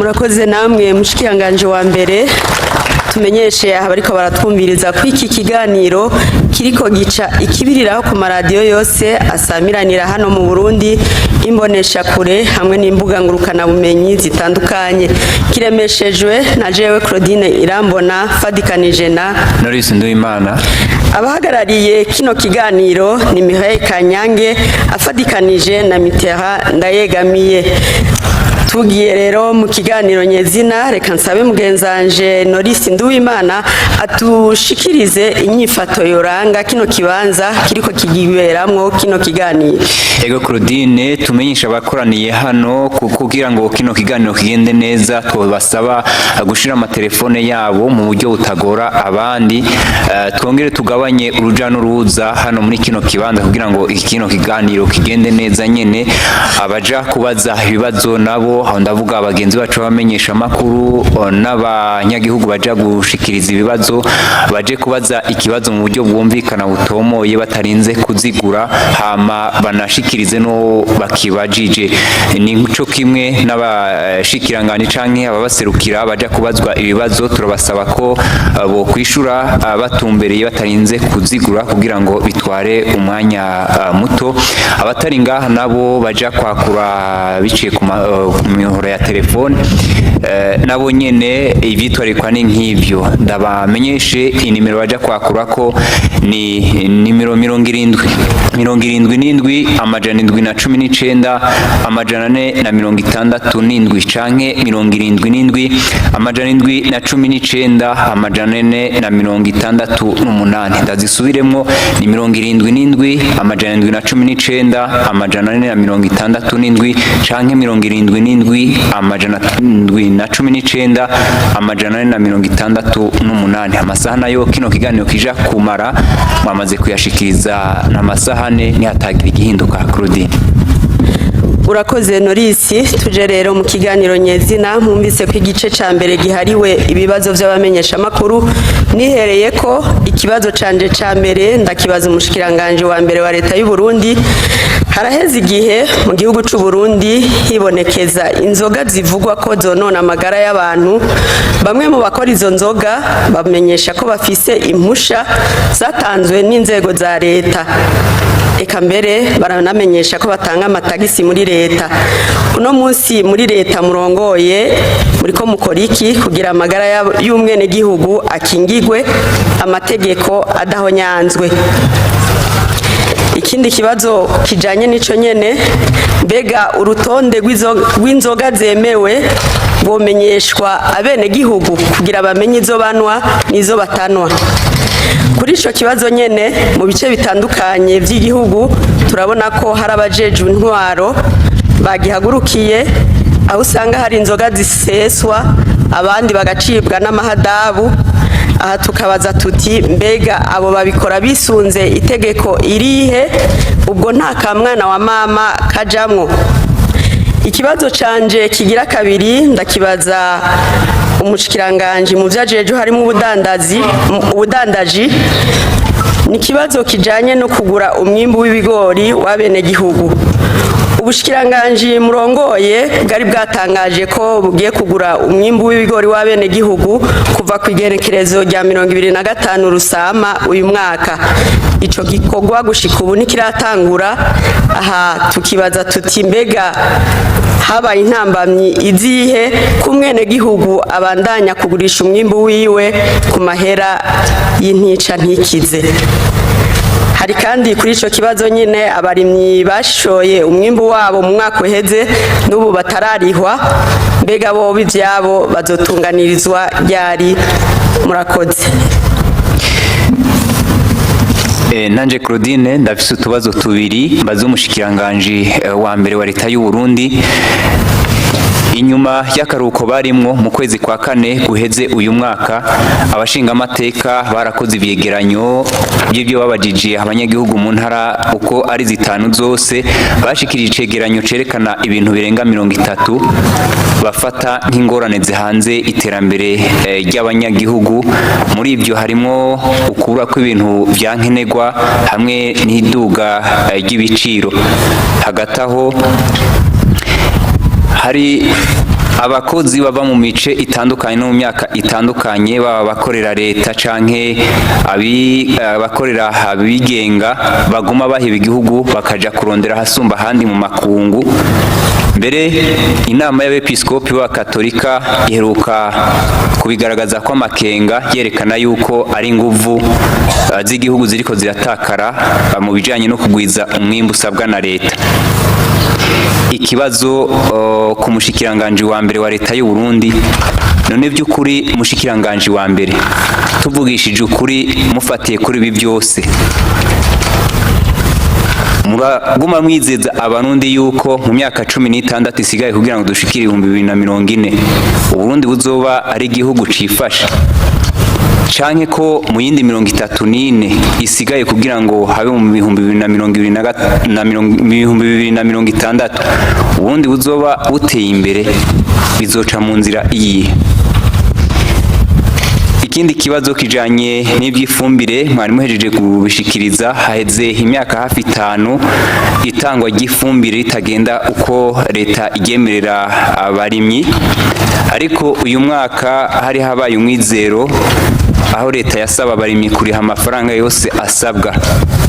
murakoze namwe mushikiranganje wa mbere tumenyeshe abariko baratwumviriza ko iki kiganiro kiriko gica ikibiriraho ku maradiyo yose asamiranira hano mu Burundi imbonesha kure hamwe n'imbuga ngurukana bumenyi zitandukanye kiremeshejwe na jewe Claudine Irambona fadikanije na Norris Nduwimana. Abahagarariye kino kiganiro ni Mihaye Kanyange afadikanije na Mitera Ndayegamiye. Tugiye rero mu kiganiro nyezina reka nsabe mugenzanje Norris Nduwimana atushikirize inyifato yoranga kino kibanza kiriko kigiberamwo kino kiganiro. Ego Claudine, tumenyesha abakoraniye hano kugira ngo kino kiganiro kigende neza tubasaba gushira amatelefone yabo mu buryo butagora abandi, twongere tugabanye uruja n'uruza hano muri kino kibanza kugira ngo kino kiganiro kigende neza nyene. Abaja kubaza ibibazo nabo ndavuga abagenzi bacu bamenyesha amakuru n'abanyagihugu baja gushikiriza ibibazo baje kubaza ikibazo mu buryo bwumvikana butomoye batarinze kuzigura hama banashikirize no bakibajije. Ni nco kimwe n'abashikirangani canke ababaserukira baja kubazwa ibibazo turabasaba ko bo kwishura batumbereye batarinze kuzigura kugira ngo bitware umwanya muto. Abatari ngaha nabo baja kwakura biciye ku mihoro ya telefone nabo nyene ivyitwarikwa ni nk'ivyo. Ndabamenyeshe inimero baja kwakura ko ni nimero 77 amajana 719 amajana 467 canke 77 amajana 719 amajana 468. Ndazisubiremmo ni 77 amajana 719 amajana 467 canke 77 amajana 719 amajana 468. Amasaha nayo kino kiganiro kija kumara mwamaze kuyashikiriza n'amasahane ntihatagira igihinduka. Claudine, urakoze Norris. Tuje rero mu kiganiro nyezina mwumvise ko igice ca mbere gihariwe ibibazo vy'abamenyesha makuru. Nihereye ko ikibazo canje ca mbere ndakibaza umushikiranganje wa mbere wa leta y'u Burundi. Haraheze igihe mu gihugu c'u Burundi hibonekeza inzoga zivugwa ko zonona amagara y'abantu. Bamwe mu bakora izo nzoga bamenyesha ko bafise impusha zatanzwe n'inzego za leta. Eka mbere baranamenyesha ko batanga amatagisi muri leta. Uno munsi muri leta murongoye muriko mukora iki kugira amagara y'umwene gihugu akingigwe amategeko adahonyanzwe? Ikindi kibazo kijanye nico nyene, mbega urutonde rw'inzoga zemewe bomenyeshwa abene gihugu kugira bamenye izo banwa nizo batanwa? Kuri ico kibazo nyene mu bice bitandukanye vy'igihugu turabona ko hari abajejwe intwaro bagihagurukiye, aho usanga hari inzoga ziseswa abandi bagacibwa n'amahadabu. Aha tukabaza tuti mbega abo babikora bisunze itegeko irihe? Ubwo nta kamwana wa mama kajamwo. Ikibazo canje kigira kabiri ndakibaza umushikiranganje mu vyajeje harimo ubudandaji. Ni kibazo kijanye no kugura umwimbu w'ibigori w'abene gihugu. Ubushikiranganje murongoye bwari bwatangaje ko bugiye kugura umwimbu w'ibigori w'abene gihugu kuva ku igenekerezo rya 25 Rusama uyu mwaka. Ico gikorwa gushika ubu nikiratangura. Aha tukibaza tuti mbega habaye intambamyi izihe kumwene gihugu abandanya kugurisha umwimbu wiwe ku mahera y'intica ntikize? Hari kandi kuri ico kibazo nyine abarimyi bashoye umwimbu wabo mu mwaka uheze n'ubu batararihwa. Mbega bo ivyabo bazotunganirizwa ryari? Murakoze. Nanje Claudine ndafise utubazo tubiri mbaza umushikiranganje wa mbere wa leta y'u Burundi. Inyuma y'akaruko barimwo mu kwezi kwa kane guheze uyu mwaka, abashinga amateka barakoze ivyegeranyo by'ibyo babajije abanyagihugu mu ntara uko ari zitanu zose. Bashikirije icegeranyo cerekana ibintu birenga 30 bafata nk'ingorane zihanze iterambere ry'abanyagihugu. Muri ibyo harimo ukura kw'ibintu vyankenerwa hamwe n'iduga ry'ibiciro. Hagati aho hari abakozi bava mu mice itandukanye no mu myaka itandukanye baba bakorera leta canke abakorera abigenga baguma baheba igihugu bakaja kurondera hasumba handi mu makungu. Mbere inama y'abepiskopi ba Katolika iheruka kubigaragaza ko amakenga yerekana yuko ari inguvu z'igihugu ziriko ziratakara mu bijanye no kugwiza umwimbu usabwa na leta. Ikibazo ku mushikiranganje wa mbere wa leta y'u Burundi, none by'ukuri mushikiranganje wa mbere tuvugishije ukuri mufatiye kuri ibi byose muraguma mwizeza abarundi yuko mu myaka 16 isigaye kugira ngo dushikire 2040 Uburundi buzoba ari igihugu cifashe, canke ko mu yindi 34 isigaye kugira ngo habe mu 2020 Uburundi buzoba buteye imbere bizoca mu nzira iyi. Ikindi kibazo kijanye n'ivy'ifumbire mwari muhejeje kubishikiriza, haheze imyaka hafi 5 itangwa ry'ifumbire ritagenda uko leta igemerera abarimyi, ariko uyu mwaka hari habaye umwizero aho leta yasaba abarimyi kuriha amafaranga yose asabwa.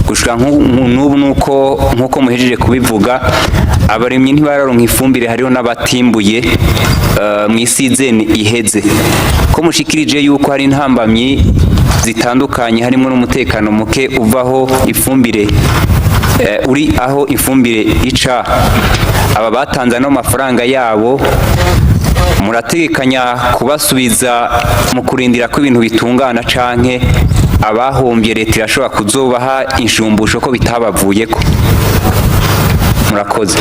Gushika n'ubu nkuko muhejeje kubivuga, abarimyi ntibararonka ifumbire, hariho n'abatimbuye mw'isizeni iheze. Ko mushikirije yuko hari intambamyi zitandukanye harimo n'umutekano muke uvaho ifumbire uri aho ifumbire ica, aba batanze no mafaranga yabo murategekanya kubasubiza mu kurindira ko ibintu bitungana, canke abahombye leta irashobora kuzobaha inshumbusho ko bitabavuyeko? Murakoze.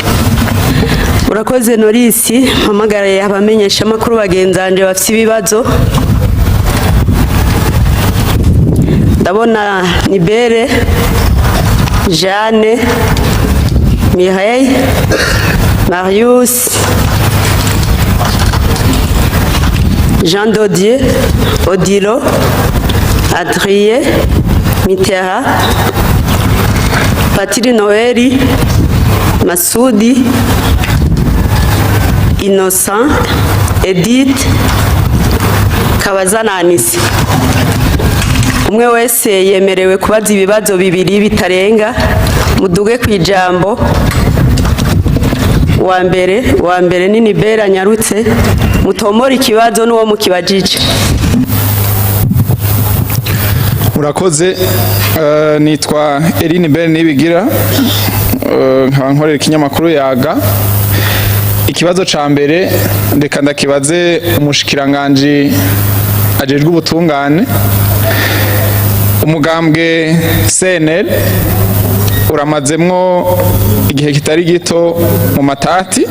Urakoze Norisi, mpamagaraye abamenyesha makuru bagenzanje bafite ibibazo. Ndabona Nibere, Jeanne, Mireille, Marius, Jean Dodier, Odilo, Adrien, Mitera, Patiri Noeli, Masudi, Innocent, Edith, Kabazana Anisi. Umwe wese yemerewe kubaza ibibazo bibiri bitarenga, muduge kwijambo. Wa mbere ni Nibera Nyarutse, mutomora ikibazo n'uwo mukibajije. Murakoze. Nitwa Eline Bell Nibigira, nkaba nkorera ikinyamakuru Yaga. Ikibazo ca mbere ndeka ndakibaze umushikiranganje ajejwe ubutungane. Umugambwe CNL uramazemwo igihe kitari gito mu matati.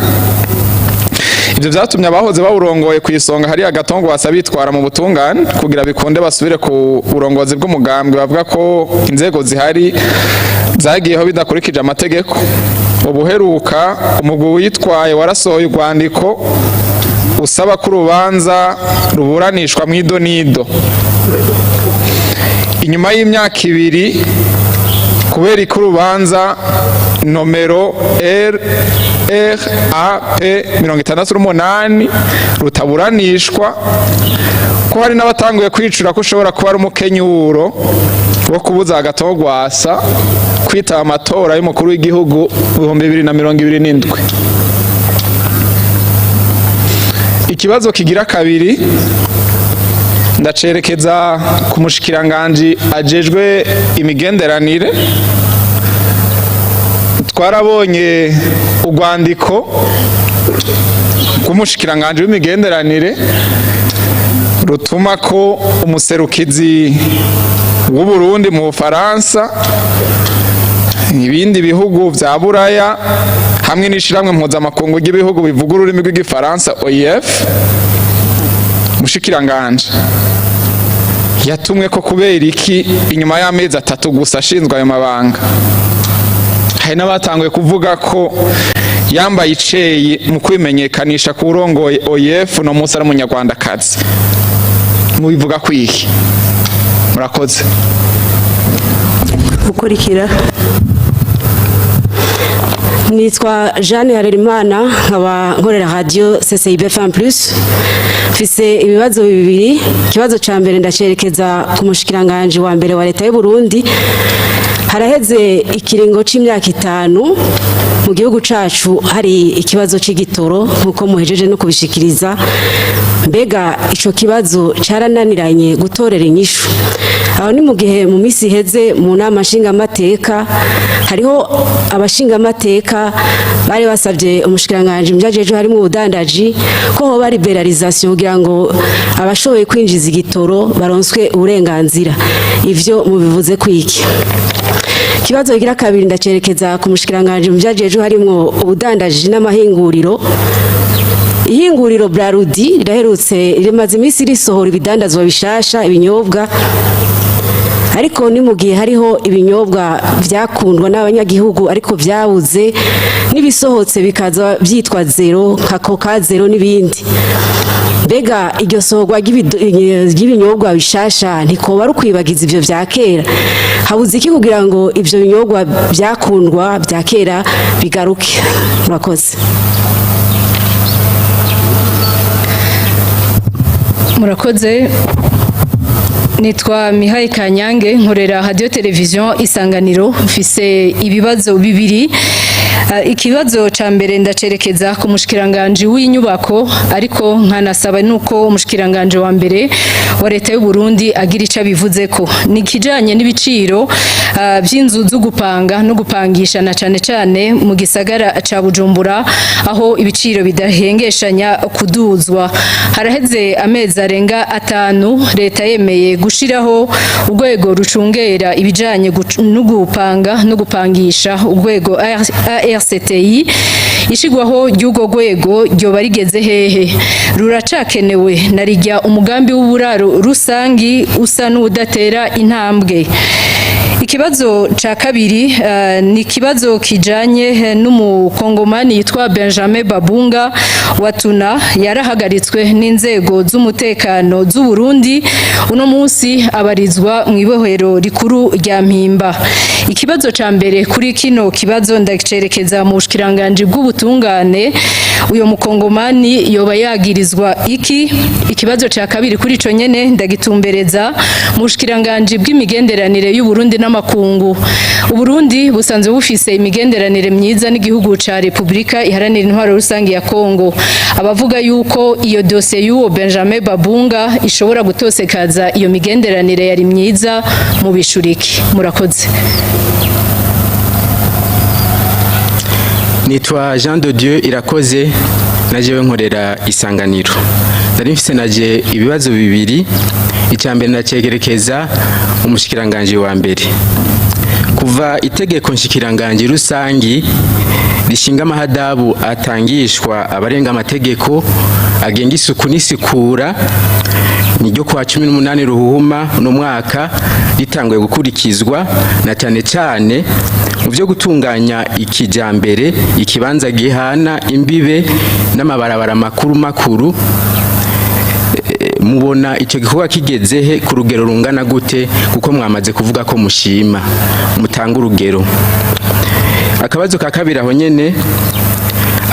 Ivyo vyatumye abahoze bawurongoye kwisonga hari agatongo basabitwara mu butungane kugira bikunde basubire ku urongozi bw'umugambwe, bavuga ko inzego zihari zagiyeho bidakurikije amategeko. Ubuheruka umugwi witwaye warasohoye urwandiko usaba ko urubanza ruburanishwa mw'idonido. Inyuma y'imyaka 2 kubera ko urubanza nomero RAP 68 rutaburanishwa, ko hari n'abatanguye kwicura ko ushobora kuba ari umukenyuro wo kubuza agatogwasa kwitaba amatora y'umukuru w'igihugu 2027. Ikibazo kigira kabiri ndacerekeza ku mushikiranganje ajejwe imigenderanire. Twarabonye urwandiko rw'umushikiranganje w'imigenderanire rutuma ko umuserukizi w'u Burundi mu Bufaransa, ibindi bihugu vya Buraya hamwe n'ishiramwe mpuzamakungu ry'ibihugu bivuga ururimi rw'igifaransa OIF, mushikiranganje yatumwe ko kubera iki inyuma y'amezi 3 gusa ashinzwe ayo mabanga. Hari n'abatanguye kuvuga ko yambaye iceye mu kwimenyekanisha ku urongoye OIF no musi ari umunyarwandakazi. Mubivuga kwiki? Murakoze. Ukurikira Nitwa Jeanne Harerimana nkaba nkorera radio CCIB FM+. Mfise ibibazo bibiri. Ikibazo ca mbere ndacerekeza ku mushikiranganje wa mbere wa leta y'u Burundi. Haraheze ikiringo c'imyaka 5 mu gihugu cacu hari ikibazo c'igitoro nkuko muhejeje no kubishikiriza. Mbega ico kibazo carananiranye gutorera inyishu. Aho ni mu gihe mu misi heze mu nama nshingamateka hariho abashingamateka bari basabye umushikiranganje mvyajeje harimo ubudandaji ko hoba liberalisation kugira ngo abashoboye kwinjiza igitoro baronswe uburenganzira. Ivyo mubivuze kwiki? Kibazo gira kabiri ndacerekeza ku mushikiranganje mvyajeje harimo ubudandaji n'amahinguriro. Ihinguriro Brarudi riraherutse rimaze imisi risohora ibidandazwa bishasha ibinyobwa, ariko ni mu gihe hariho ibinyobwa vyakundwa n'abanyagihugu ariko vyabuze n'ibisohotse bikaza vyitwa zero nka Coca zero n'ibindi. Mbega iryo sohorwa ry'ibinyobwa bishasha ntikoba ari kwibagiza ivyo vya kera? Habuze iki kugira ngo ivyo binyobwa vyakundwa vya kera bigaruke? Murakoze. Murakoze. Nitwa Mihai Kanyange nkorera radio television Isanganiro. Mfise ibibazo bibiri. Ikibazo ca mbere ndacerekeza ku mushikiranganje w'inyubako, ariko nkanasaba nuko umushikiranganje wa mbere wa leta y'u Burundi agira ica bivuze ko nikijanye n'ibiciro by'inzu zo gupanga no gupangisha na cane mu gisagara ca Bujumbura aho ibiciro bidahengeshanya kuduzwa. Haraheze amezi arenga 5 leta yemeye gushiraho urwego rucungera ibijanye no gupanga no gupangisha, urwego RCTI. Ishigwaho ry'ugo rwego ryoba rigeze hehe? Ruracakenewe narijya umugambi w'uburaro rusangi usa n'udatera intambwe. Ikibazo ca kabiri ni kibazo kijanye n'umukongomani yitwa Benjamin Babunga Watuna yarahagaritswe n'inzego z'umutekano z'u Burundi, uno munsi abarizwa mu ibohero rikuru rya Mpimba. Ikibazo ca mbere kuri kino kibazo ndacerekeza mu bushikiranganje bw'ubutungane, uyo mukongomani yoba yagirizwa iki? Ikibazo ca kabiri kuri ico nyene ndagitumbereza mu bushikiranganje bw'imigenderanire y'u Burundi n'amakungu. Uburundi busanzwe bufise imigenderanire myiza n'igihugu ca Republika Iharanira Intwaro Rusangi ya Kongo. Abavuga yuko iyo dosiye y'uwo Benjamin Babunga ishobora gutosekaza iyo migenderanire yari myiza mu bishuriki. Murakoze. Nitwa Jean de Dieu Irakoze, najewe nkorera Isanganiro. Nari mfise naje ibibazo bibiri. Icambere nacegerekeza umushikiranganje wa mbere. Kuva itegeko nshikiranganje rusangi rishinga amahadabu atangishwa abarenga amategeko agenga isuku n'isukura niryo kwa 18 ruhuma no mwaka ritanguye gukurikizwa na cyane mu byo gutunganya ikijambere ikibanza gihana imbibe n'amabarabara makuru mubona icyo gikorwa kigezehe ku rugero rungana gute, kuko mwamaze kuvuga ko mushima mutanga urugero. Akabazo ka kabiri aho nyene,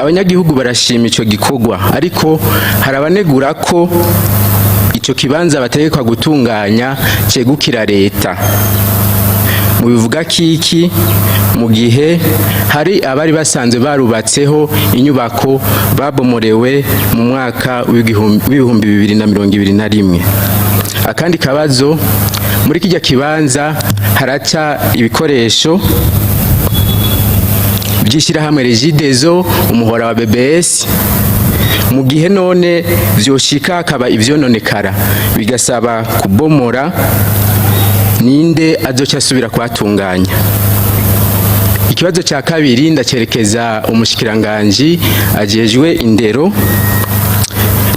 abanyagihugu barashima ico gikorwa, ariko harabanegura ko ico kibanza bategekwa gutunganya cegukira leta. Mubivuga kiki mu gihe hari abari basanzwe barubatseho inyubako babomorewe mu mwaka w'ibihumbi 2021? Akandi kabazo, muri kijya kibanza haraca ibikoresho by'ishyirahamwe Regideso, umuhora wa BBS, mu gihe none vyoshika akaba ivyononekara bigasaba kubomora, ninde azoca asubira kwatunganya? Ikibazo ca kabiri ndacerekeza umushikiranganje ajejwe indero.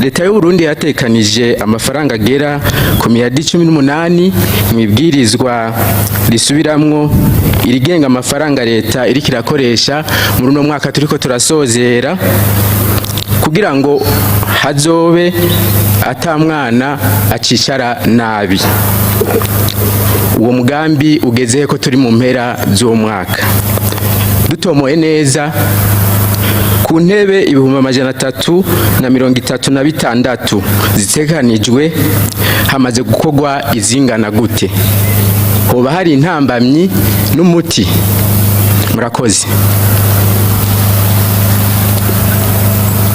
Leta y'u Burundi yatekanije amafaranga agera ku miliyari 18 mwibwirizwa risubiramwo irigenga amafaranga leta iriko irakoresha muri uno mwaka turiko turasozera, kugira ngo hazobe atamwana acicara nabi. Uwo mugambi ugezehe ko turi mu mpera z'uwo mwaka? dutomoye neza ku ntebe 336 zitekanijwe hamaze gukorwa izingana gute? Hoba hari intambamyi n'umuti? Murakoze.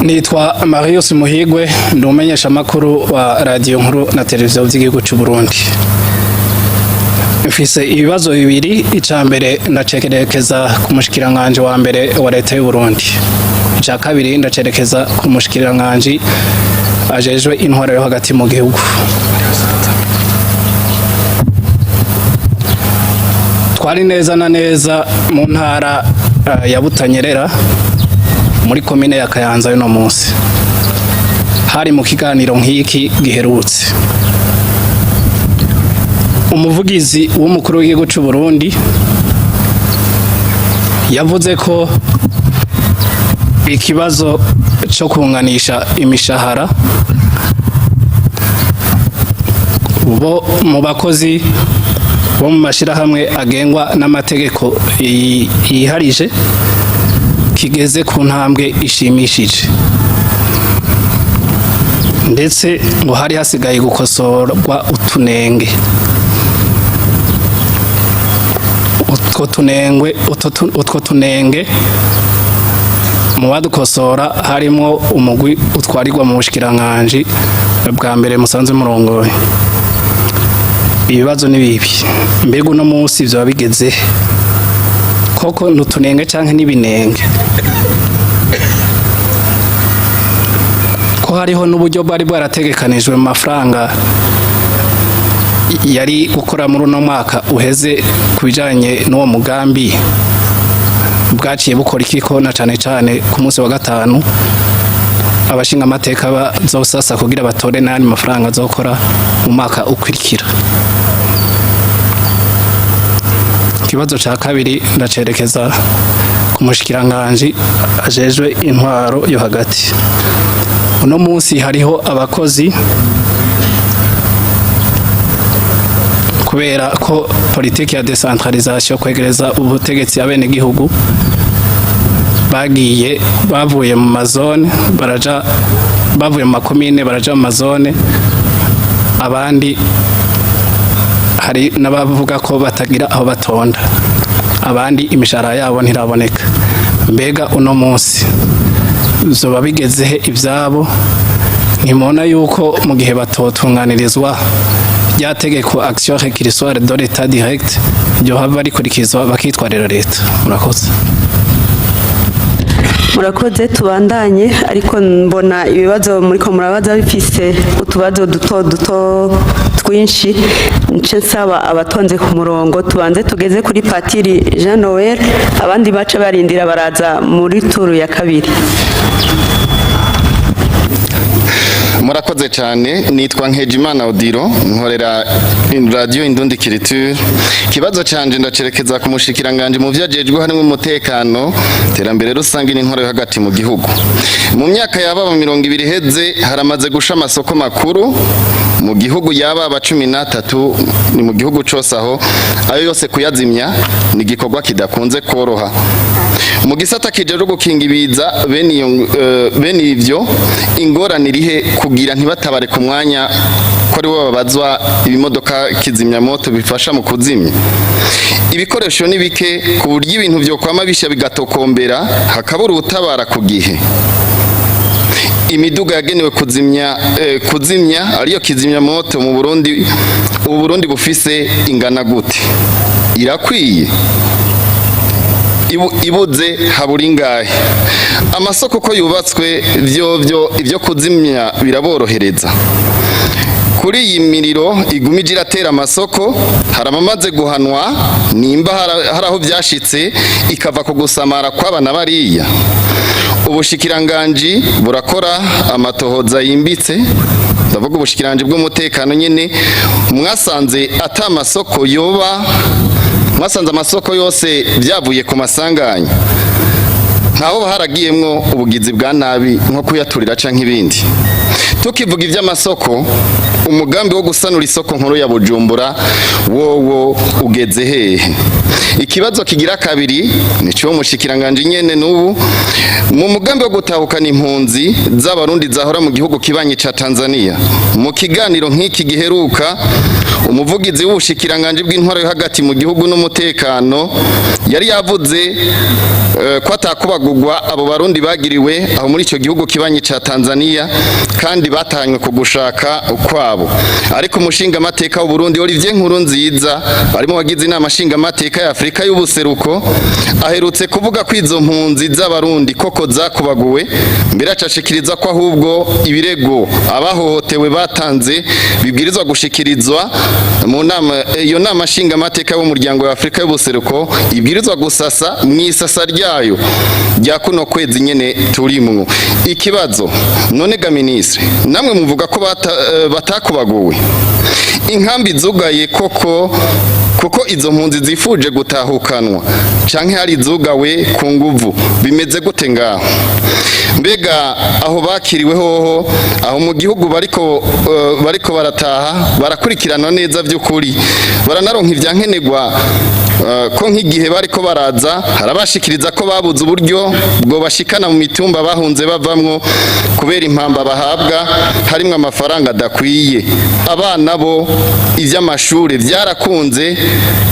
Nitwa Marius Muhigwe, ndi umumenyesha makuru wa radio nkuru na televiziyo by'igihugu cy'u Burundi. Mfise ibibazo bibiri, icambere ndacerekeza ku mushikiranganje wa mbere wa leta y'u Burundi. Ica kabiri ndacerekeza ku mushikiranganje ajejwe intwaro yo hagati mu gihugu. Twari neza na neza mu ntara ya Butanyerera muri komine ya Kayanza y'uno munsi. Hari mu kiganiro nk'iki giherutse. Umuvugizi w'umukuru w'igihugu cy'u Burundi yavuze ko ikibazo cyo kunganisha imishahara bo mu bakozi bo mu mashirahamwe agengwa n'amategeko yiharije kigeze ku ntambwe ishimishije, ndetse ngo hari hasigaye gukosorwa utunenge. Utwo tunenge mu badukosora harimo umugwi utwarirwa mu bushikiranganje bwa mbere musanze murongoye. Ibibazo ni bibi, mbega uno munsi byo bigeze koko nutunenge canke n'ibinenge? Ko hariho n'uburyo bari bwarategekanijwe mu mafaranga yari gukora muri uno mwaka uheze kubijanye n'uwo mugambi, bwaciye bukora ikiko na cane cane ku munsi wa gatanu abashinga amateka bazosasa kugira batore n'andi mafaranga azokora mu mwaka ukurikira. Ikibazo ca kabiri ndacerekeza ku mushikiranganje ajejwe intwaro yo hagati. Uno munsi hariho abakozi kubera ko politiki ya decentralisation kwegereza ubutegetsi abene gihugu bavuye mu mazone bavuye mu makomine baraja mu mazone, abandi hari n'abavuga ko batagira aho batonda, abandi imishahara yabo ntiraboneka. Mbega uno munsi zoba bigezehe ivyabo? Ntimubona yuko mu gihe batotunganirizwa rya tegeko action récursoire de l'état direct ryo hava rikurikizwa bakitwarira leta? Murakoze, tubandanye, ariko mbona ibibazo muriko murabaza bifise utubazo duto twinshi. Nce nsaba abatonze ku murongo tubanze tugeze kuri Patiri Jean Noel, abandi bace barindira baraza muri turu ya kabiri. Murakoze cyane, nitwa Nkejimana Odiro, nkorera radio Indundi Culture. Kibazo canje ndacerekeza ku mushikiranganje mu vyajejwe harimo umutekano, terambere rusange n'intwaro yo hagati mu gihugu. Mu myaka yababa 20 heze haramaze gusha amasoko makuru mu gihugu yababa 13 ni mu gihugu cose, aho ayo yose kuyazimya ni gikorwa kidakunze koroha. Mu gisata kijeje gukinga ibiza bene ivyo ingorane irihe kugira ntibatabare ku mwanya ko ari bo babazwa ibimodoka kizimya moto bifasha mu kuzimya. Ibikoresho ni bike ku buryo ibintu byo kwama bisha bigatokombera hakabura ubutabara ku gihe. Imiduga yagenewe kuzimya ariyo kizimya moto mu Burundi, Burundi bufise ingana gute? Irakwiye? Ibuze habura ingahe? Amasoko ko yubatswe ibyo kuzimya biraborohereza? Kuri iyi miriro igumije iratera amasoko, haramamaze guhanwa nimba haraho byashitse ikava ku gusamara kw'abana bariya. Ubushikiranganji burakora amatohoza yimbitse, ndavuga ubushikiranganji bw'umutekano nyene, mwasanze atamasoko yoba, mwasanze amasoko yose byavuye ku masanganya, ntaho haragiyemwo ubugizi bwa nabi nko kuyaturira canke ibindi. tukivuga ivy'amasoko umugambi wo gusanura isoko nkuru ya Bujumbura wowo ugeze hehe? Ikibazo kigira kabiri ni cyo mushikiranganje nyene n'ubu mu mugambi wo gutahukana impunzi z'abarundi zahora mu gihugu kibanye ca Tanzania. Mu kiganiro nk'iki giheruka umuvugizi w'ubushikiranganje bw'intwaro yo hagati mu gihugu n'umutekano yari yavuze ko atakubagurwa abo barundi bagiriwe aho muri ico gihugu kibanye ca Tanzania kandi batanywe ku gushaka ukwabo. Ariko umushinga amateka w'u Burundi Olivier Nkurunziza arimo wagize inama nshinga amateka ya Afrika y'ubuseruko aherutse kuvuga ko izo mpunzi z'abarundi koko zakubaguwe mbere acashikiriza ko ahubwo ibirego abahohotewe batanze bibwirizwa gushikirizwa mu nama iyo nama nshinga amateka y'umuryango wa Afrika y'ubuseruko ibwirizwa gusasa mwisasa ryayo rya kuno kwezi nyene turimwo. Ikibazo none ga ministre namwe muvuga ko batakubaguwe inkambi zugaye kuko izo mpunzi zifuje gutahukanwa canke hari zugawe ku nguvu bimeze gute ngaho? Mbega aho bakiriwe hoho aho mu gihugu bariko barataha barakurikirana neza by'ukuri baranaronka ivyankenerwa ko nk'igihe bariko baraza harabashikiriza ko babuze uburyo bwo bashikana mu mitumba bahunze bavamwo kubera impamba bahabwa harimwe amafaranga adakwiye. Abana bo ivy'amashure vyarakunze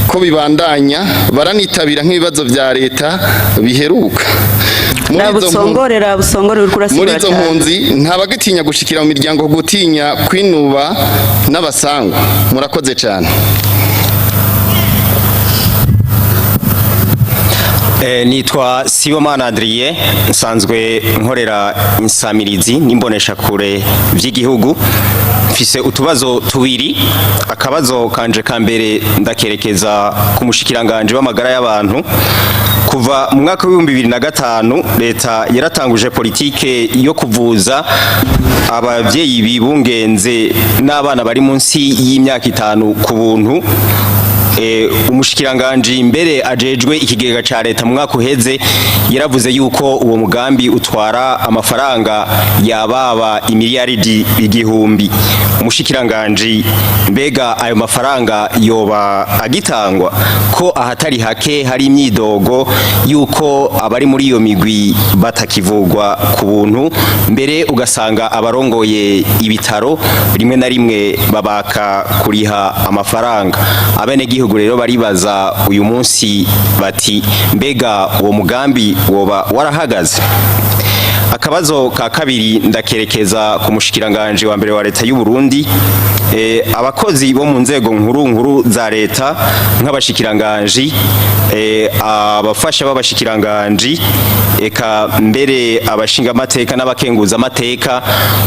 ko bibandanya baranitabira nk'ibibazo vya leta biheruka. Muri izo mpunzi ntabagitinya gushikira mu miryango gutinya kwinuba n'abasangwa. Murakoze cyane. Nitwa Sibomana Adrien nsanzwe nkorera insamirizi n'imbonesha kure by'igihugu. Mfise utubazo tubiri. Akabazo kanje kambere ndakerekeza ku mushikiranganje w'amagara y'abantu. Kuva mu mwaka wa 2005 leta yaratanguje politike yo kuvuza abavyeyi bibungenze n'abana bari munsi y'imyaka 5 ku buntu. Umushikiranganje mbere ajejwe ikigega ca leta mu mwaka uheze yaravuze yuko uwo mugambi utwara amafaranga yababa imiliyaridi igihumbi. Umushikiranganje mbega ayo mafaranga yoba agitangwa ko ahatari hake hari imyidogo yuko abari muri iyo migwi batakivugwa ku buntu mbere ugasanga abarongoye ibitaro rimwe na rimwe babaka kuriha amafaranga. Abenegihugu rero baribaza uyu munsi bati mbega uwo mugambi woba warahagaze? Akabazo ka kabiri ndakerekeza ku mushikiranganje wa mbere wa leta y'u Burundi. Abakozi bo mu nzego nkuru za leta nk'abashikiranganje abafasha b'abashikiranganje eka mbere abashinga amateka n'abakenguza amateka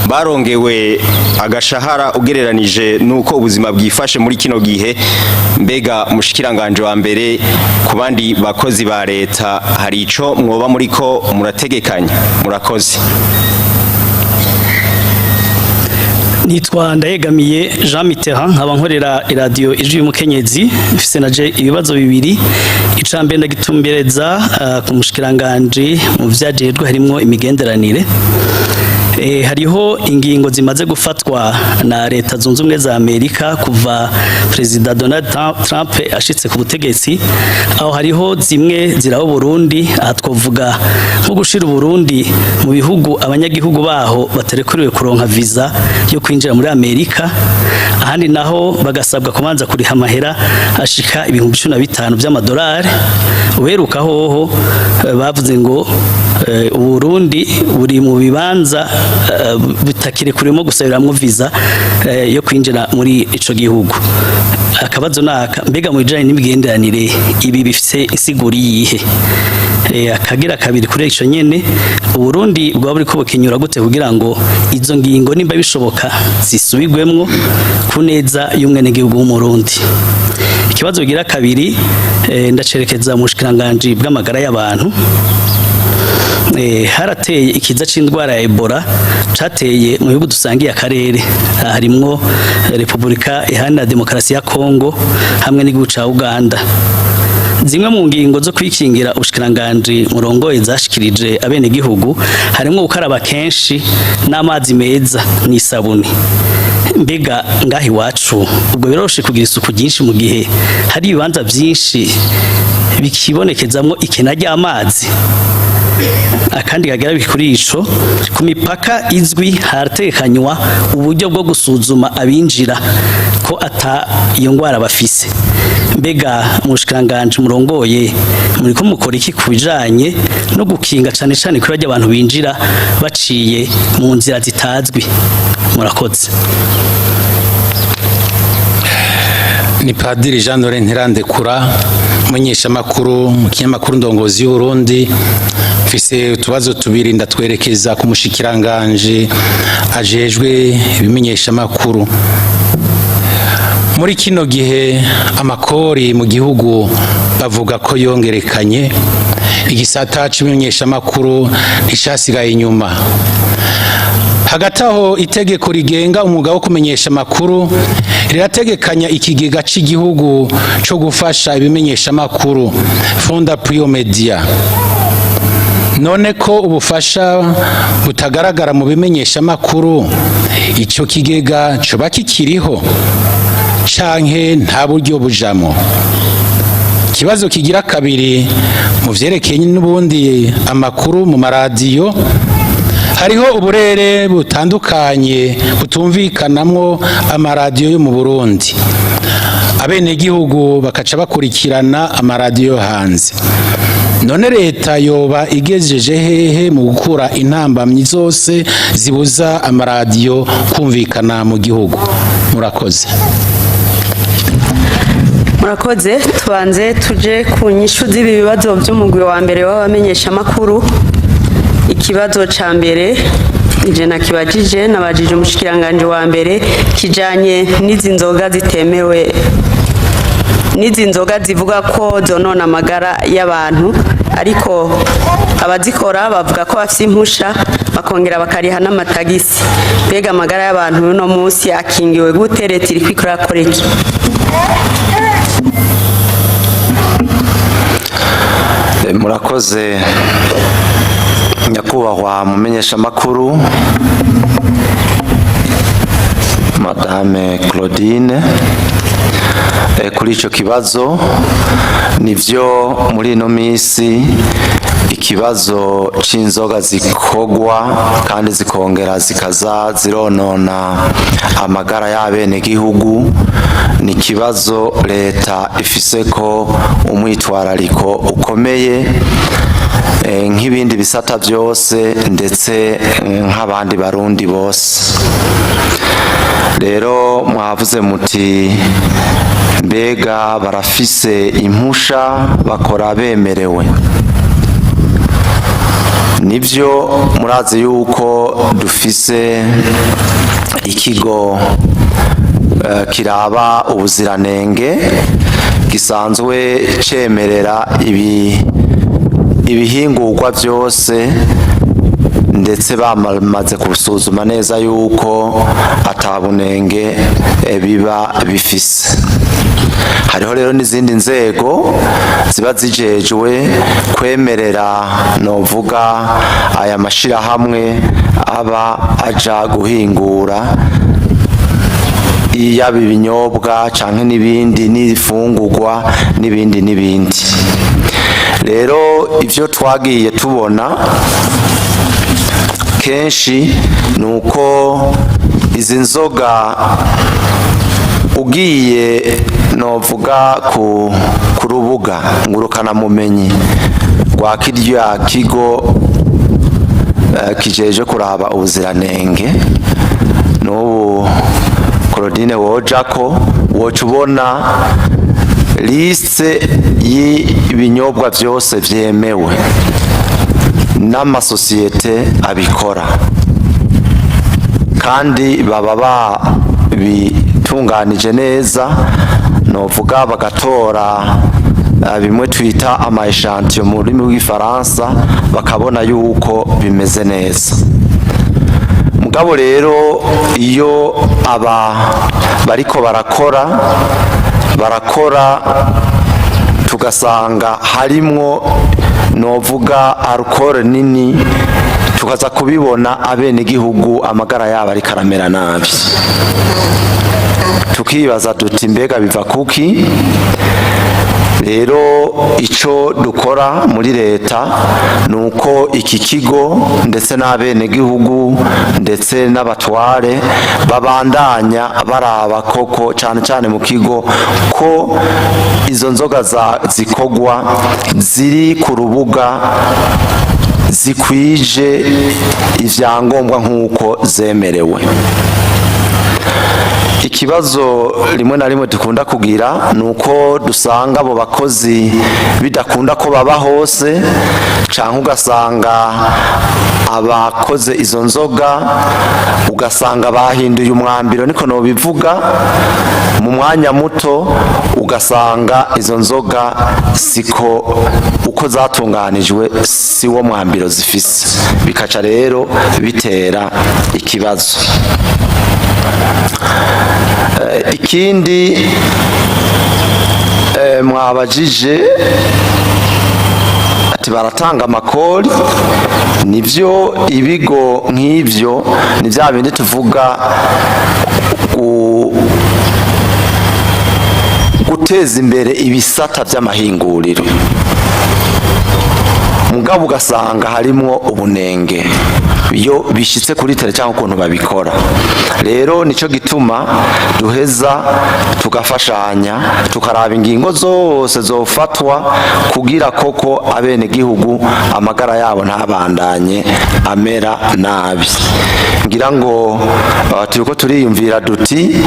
barongewe agashahara ugereranije nuko ubuzima bwifashe muri kino gihe. Mbega mushikiranganje wa mbere ku bandi bakozi ba leta hari ico mwoba muriko murategekanya? Murakoze. Nitwa Ndayegamiye Jean Mitterrand nkaba nkorera radio Ijwi y'Umukenyezi. Mfise naje ibibazo bibiri. Icambere ndagitumbereza ku mushikiranganje mu vyajejwe harimwo imigenderanire. Hariho ingingo zimaze gufatwa na leta zunze ubumwe za Amerika kuva President Donald Trump ashitse ku butegetsi, aho hariho zimwe ziraho Burundi, atwovuga nko gushira Burundi mu bihugu abanyagihugu baho baterekuriwe kuronka visa yo kwinjira muri Amerika, ahandi naho bagasabwa kumanza kuriha amahera ashika ibihumbi 15 by'amadolari. Uheruka hoho bavuze ngo Burundi buri mu bibanza bitakire kurimo gusabiramwo visa yo kwinjira muri ico gihugu. Akabazo naka mbega mu bijanye n'imigenderanire ibi bifise isiguri yihe? Akagira kabiri kuri ico nyene Burundi bwa buri ko bukinyura gute kugira ngo izo ngingo nimba bishoboka zisubigwemwo kuneza y'umwene gihugu w'umurundi. Ikibazo gira kabiri ndacerekeza mu bushikiranganje bw'amagara y'abantu. Harateye ikiza c'indwara ya Ebola cateye mu bihugu dusangiye akarere, harimwo Republika Iharanira Demokarasi ya Kongo hamwe n'igihugu ca Uganda. zimwe mu ngingo zo kwikingira ubushikiranganje murongoye zashikirije abenegihugu harimo gukaraba kenshi n'amazi meza n'isabuni. Mbega ngahi iwacu ubwo biroroshe kugira isuku ryinshi mu gihe hari ibibanza byinshi bikibonekezamwo ikena ry'amazi. Akandi kagera bikuri ico ku mipaka izwi haratekanywa uburyo bwo gusuzuma abinjira ko ata iyo ngwara bafise. Mbega mushikiranganje murongoye muri ko mukora iki kubijanye no gukinga cane cane kuri abantu binjira baciye mu nzira zitazwi? Murakoze. Ni Padiri Jean Laurent Ntirandekura umunyesha makuru mu kinyamakuru Ndongozi y'u Burundi. Mfise utubazo tubiri ndatwerekeza ku mushikiranganje ajejwe ibimenyesha makuru. Muri kino gihe amakori mu gihugu bavuga ko yongerekanye, igisata cy'imenyesha makuru nticasigaye inyuma. Hagati aho itegeko rigenga umwuga wo kumenyesha makuru rirategekanya ikigega cy'igihugu cyo gufasha ibimenyesha makuru Fonda Prio Media. None ko ubufasha butagaragara mu bimenyesha makuru, ico kigega coba kikiriho canke nta buryo bujamo? Kibazo kigira kabiri mu vyerekeye n'ubundi amakuru mu maradiyo, hariho uburere butandukanye butumvikanamwo amaradiyo yo mu Burundi. Abenegihugu bakaca bakurikirana amaradiyo hanze. None leta yoba igejeje hehe mu gukura intambamyi zose zibuza amaradiyo kumvikana mu gihugu? Murakoze. Murakoze, tubanze tuje ku nyishu z'ibi bibazo by'umugwi wa mbere w'abamenyesha makuru. Ikibazo ca mbere je nakibajije nabajije umushikiranganje wa mbere kijanye n'izi nzoga zitemewe, n'izi nzoga zivuga ko zonona amagara y'abantu, ariko abazikora bavuga ko bafite impusha bakongera bakariha n'amatagisi. Mbega amagara y'abantu no munsi akingiwe gute? Leta iri kwikora koreki? Murakoze nyakubahwa mumenyesha makuru Madame Claudine. Kuri ico kibazo nivyo muri ino misi ikibazo c'inzoga zikogwa kandi zikongera zikaza zironona amagara y'abene gihugu ni kibazo leta ifise ko umwitwarariko ukomeye nk'ibindi bisata byose ndetse nk'abandi barundi bose. Rero mwavuze muti mbega barafise impusha bakora bemerewe. Nivyo murazi yuko dufise ikigo kiraba ubuziranenge gisanzwe cemerera ibihingurwa byose ndetse bamaze kubusuzuma neza yuko atabunenge biba bifise. Hariho rero n'izindi nzego ziba zijejwe kwemerera novuga aya mashirahamwe aba aja guhingura yaba ibinyobwa canke n'ibindi n'ifungurwa n'ibindi. Rero ivyo twagiye tubona kenshi nuko izi nzoga ugiye novuga ku rubuga ngurukana mumenyi rwa kirya kigo kijeje kuraba ubuziranenge n'ubu Claudine wojako wocubona liste y'ibinyobwa byose vyemewe n'amasosiyete abikora kandi baba bitunganije neza novuga bagatora bimwe twita ama echantillon mu rurimi rw'ifaransa bakabona yuko bimeze neza. Mugabo rero iyo bariko barakora tugasanga harimwo novuga alcohol nini, tukaza kubibona abenegihugu amagara yabo ariko aramera nabi, tukibaza duti mbega biva kuki? Rero ico dukora muri leta nuko iki kigo ndetse n'abenegihugu ndetse n'abatware babandanya baraba koko cyane cyane mu kigo ko izo nzoga zikogwa ziri ku rubuga zikwije ivyangombwa nk'uko zemerewe. Ikibazo rimwe na rimwe dukunda kugira nuko dusanga abo bakozi bidakunda ko baba hose, canke ugasanga abakoze izo nzoga ugasanga bahinduye umwambiro, niko no bivuga mu mwanya muto, ugasanga izo nzoga siko uko zatunganijwe si wo mwambiro zifise, bikaca rero bitera ikibazo. Ikindi mwabajije ati baratanga amakori, nivyo ibigo nk'ivyo ni vya bindi tuvuga guteza imbere ibisata vy'amahinguriro, mugabo ugasanga harimwo ubunenge iyo bishitse kuri tele cyangwa ukuntu babikora. Rero nico gituma duheza tugafashanya tukaraba ingingo zose zofatwa kugira koko abenegihugu amagara yabo ntabandanye amera nabi. Ngira ngo turiko turiyumvira duti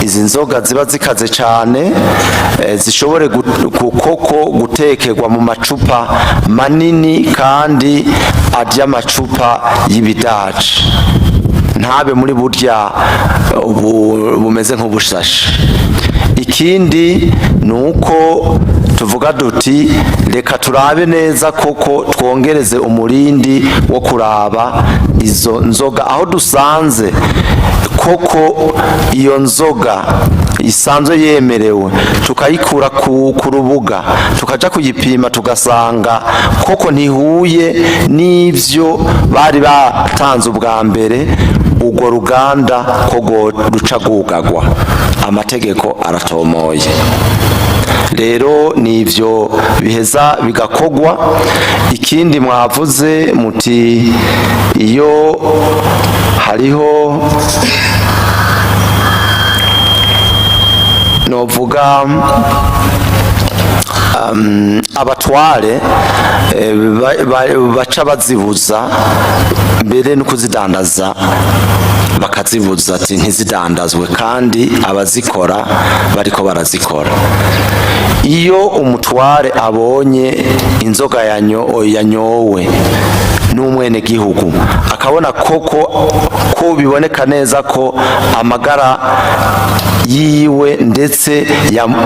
izi nzoga ziba zikaze cyane zishobore koko gutekerwa mu macupa manini kandi arya amacupa y'ibidaci, ntabe muri burya bumeze nk'ubushashi. Ikindi nuko tuvuga duti reka turabe neza koko twongereze umurindi wo kuraba izo nzoga aho dusanze koko iyo nzoga isanzwe yemerewe, tukayikura ku rubuga tukaja kuyipima tugasanga koko ntihuye n'ivyo bari batanze ubwa mbere, urwo ruganda ko ruca rwugagwa, amategeko aratomoye. Rero nivyo biheza bigakogwa. Ikindi mwavuze muti iyo hariho novuga abatware baca bazibuza mbere no kuzidandaza, bakazibuza ati ntizidandazwe, kandi abazikora bariko barazikora. Iyo umutware abonye inzoga yanyowe n'umwene gihugu akabona koko ko biboneka neza ko amagara yiwe ndetse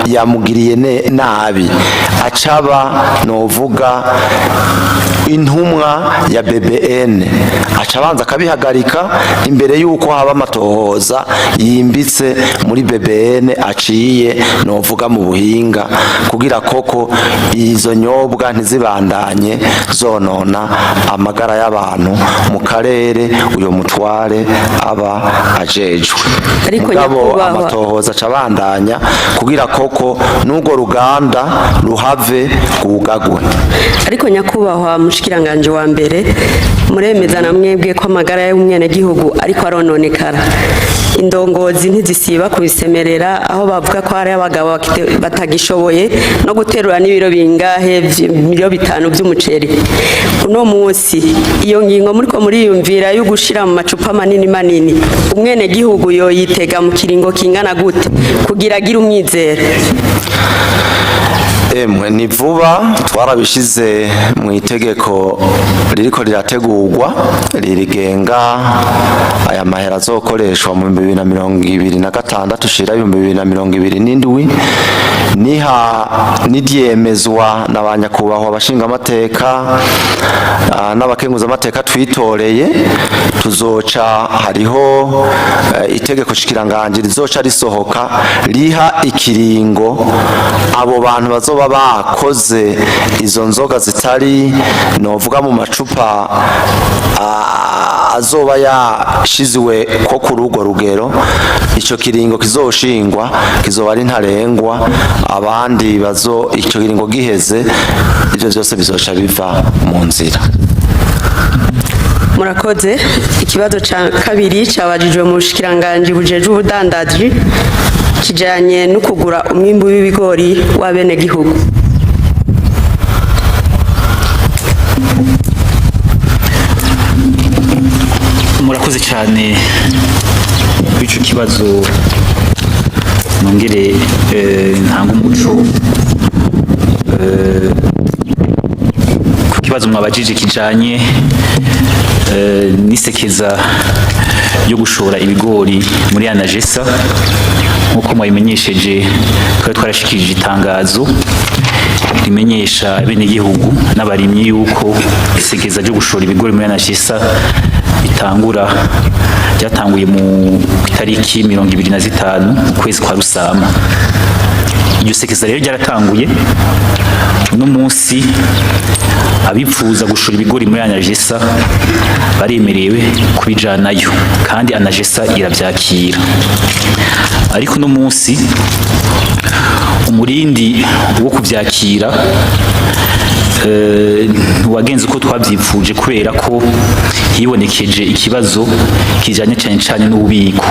yamugiriye nabi, acaba novuga intumwa ya BBN, acabanza akabihagarika imbere yuko haba amatohoza yimbitse muri BBN aciye novuga mu buhinga, kugira koko izo nyobwa ntizibandanye zonona amagara y'abantu mu karere uyo mutware aba ajejwe. Ariko amatohoza acabandanya kugira koko n'urwo ruganda ruhave rwugagwe. Ariko nyakubahwa mushikiranganje wa mbere, muremeza na mwebwe ko amagara y'umwenegihugu ariko arononekara. Indongozi ntizisiba kubisemerera aho bavuga ko hari abagabo batagishoboye no guterura n'ibiro bingahe, ibiro 5 by'umuceri. Uno munsi iyo ngingo muriko muriyumvira yo gushira mu macupa manini, umwenegihugu yoyitega mu kiringo kingana gute kugira agira umwizero? Ni vuba twarabishize mu itegeko ririko rirategurwa ririgenga aya mahera azokoreshwa mu 2026 ushira 2027, niryemezwa n'abanyakubahwa abashinga amateka n'abakenguza amateka twitoreye, tuzoca hariho itegeko shikiranganje rizoca risohoka riha ikiringo abo bantu bazoba boba bakoze izo nzoga zitari novuga mu macupa azoba yashiziwe ko kuri urwo rugero icyo kiringo kizoshingwa kizoba ari ntarengwa abandi icyo kiringo giheze ibyo byose bizoca biva mu nzira. Murakoze. Ikibazo ca kabiri cabajijwe mu bushikiranganji bujejwe ubudandaji kijanye no kugura umwimbu w'ibigori w'abenegihugu. Murakoze cyane kw'ico kibazo nongere ntanga umuco ku kibazo mwabajije kijanye n'isekeza yo gushora ibigori muri Anagesa nk'uko mwabimenyesheje twari twarashikirije itangazo rimenyesha abenegihugu n'abarimyi yuko isekeza ryo gushora ibigori muri Anagesa ryatanguye mu itariki 25 ukwezi kwa Rusama. Iryo sekeza rero ryaratanguye uno munsi abipfuza gushora ibigori muri Anagesa baremerewe kubijanayo kandi Anagesa irabyakira. Ariko uno munsi umurindi wo kubyakira wagenze uko twabyipfuje kubera ko hibonekeje ikibazo kijanye cyane n'ububiko,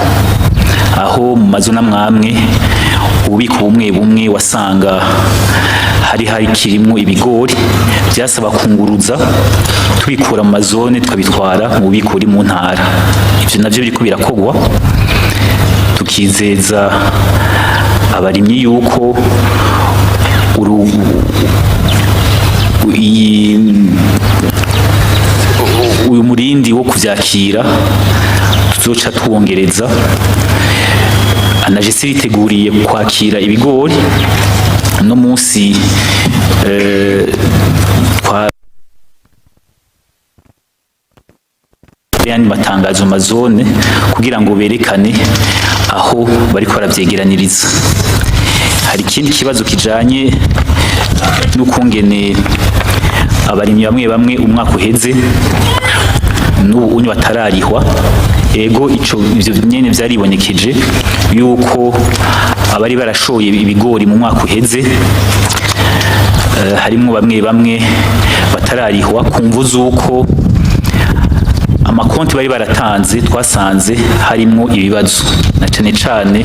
aho mu mazona mwamwe ububiko bumwe wasanga hari kirimo ibigori byasaba kunguruza tubikura mu mazone tukabitwara mu bubiko buri mu ntara. Ivyo navyo biriko birakogwa, tukizeza abarimyi yuko uyu murindi wo kuvyakira tuzoca twongereza. Anagesa iriteguriye kwakira ibigori no munsi yandi matangazo mazone kugira ngo berekane aho bariko baravyegeraniriza. Hari ikindi kibazo kijanye n'ukungene abarimyi bamwe umwaka uheze n'ubu unyu batararihwa. Ego ivyo nyene vyaribonekeje yuko abari barashoye ibigori mu mwaka uheze harimo bamwe batararihwa kumvu z'uko amakonti bari baratanze twasanze harimo ibibazo na cane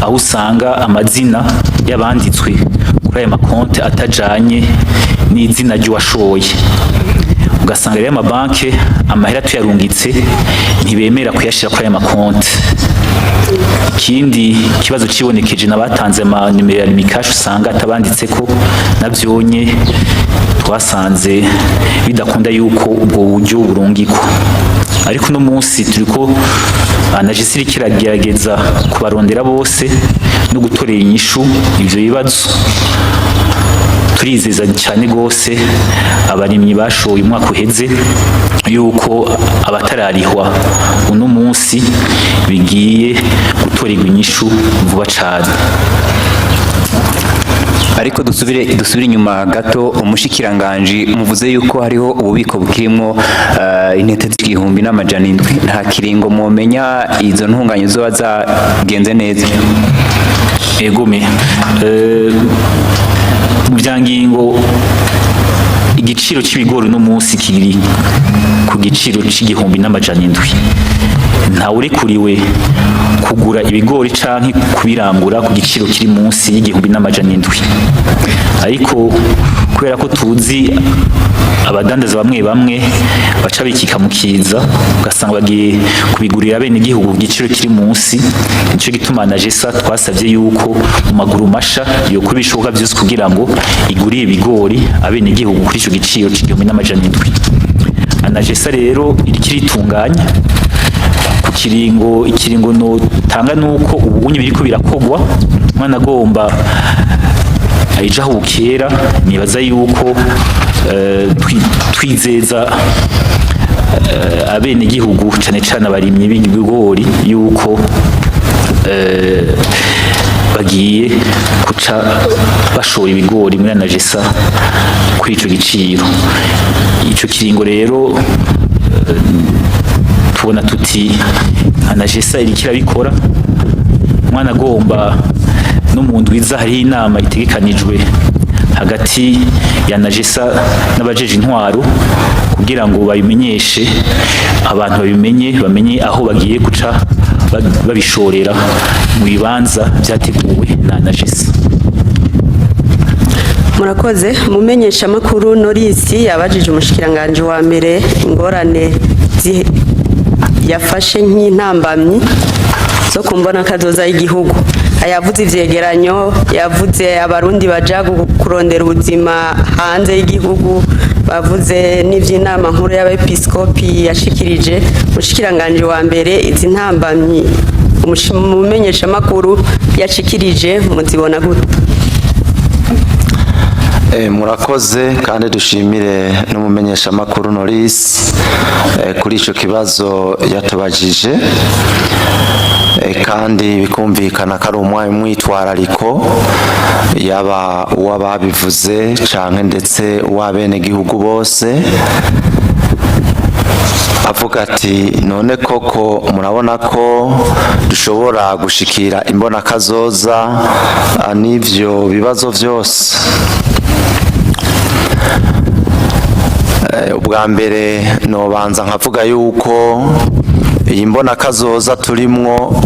aho usanga amazina y'abanditswe kuri aya makonti atajanye n'izina ry'uwashoye, ugasanga rero amabanki amahera tuyarungitse ntibemera kuyashira kuri aya makonti. Ikindi kibazo cibonekeje n'abatanze amanimero ya limikash usanga atabanditseko navyonye twasanze bidakunda yuko ubwo buryo burungikwa. Ariko no munsi turiko Anagesa kiragerageza kubarondera bose no gutorera inyishu ivyo bibazo. Turizeza cyane gose abarimyi bashoye umwaka uheze yuko abatararihwa uno munsi bigiye gutorerwa inyishu vuba cyane. Ariko dusubire inyuma gato, umushikiranganji muvuze yuko hariho ububiko bukirimo intete z'igihumbi n'amajana indwi, nta kiringo mumenya izo ntunganyo zoba zagenze neza? Egome mu byangingo igiciro cy'ibigori no munsi kiri ku giciro c'igihumbi n'amajana indwi. Ntawurekuriwe kugura ibigori canke kubirangura ku giciro kiri munsi y'igihumbi n'amajana indwi. Ariko kubera ko tuzi abadandaza bamwe baca bikika mu kiza ugasanga bagiye kubigurira bene igihugu ku giciro kiri munsi, nico gituma Anagesa twasavye yuko mu maguru masha yokora ibishoboka vyose kugira ngo igurire ibigori abene igihugu kuri ico giciro c'igihumbi n'amajana indwi. Anagesa rero iriko iritunganya ku ikiringo no tanga nuko ubunye biriko birakogwa, mwana agomba ayijaho bukera. Nibaza yuko twizeza abene igihugu cane abarimyi b'ibigori yuko bagiye bagiye guca bashora ibigori muri anagesa kuri ico giciro. Ico kiringo rero tubona tuti anagesa iriko irabikora, umwana agomba no mu ndwiza hariho inama itegekanijwe hagati ya anagesa n'abajeje intwaro kugira ngo babimenyeshe abantu, bamenye aho bagiye guca babishorera mu bibanza byateguwe na anagesa. Murakoze. Mumenyesha makuru Norisi yabajije umushikiranganje wa mbere ingorane yafashe nk'intambamyi zo kumbona kazoza y'igihugu. Ayavuze ivyegeranyo, yavuze abarundi baja kurondera ubuzima hanze y'igihugu, bavuze n'ivy'inama nkuru y'abepiskopi yashikirije. Umushikiranganje wa mbere izi ntambamyi umumenyesha makuru yashikirije muzibona gute? Murakoze kandi dushimire n'umumenyesha makuru Norris kuri ico kibazo yatubajije, kandi bikumvikana ko ari umwitwarariko yaba uwababivuze canke ndetse uwabene gihugu bose, avuga ati none koko murabona ko dushobora gushikira imbona kazoza n'ivyo bibazo vyose. Ubwa mbere nobanza nkavuga yuko iyi mbona kazoza turimwo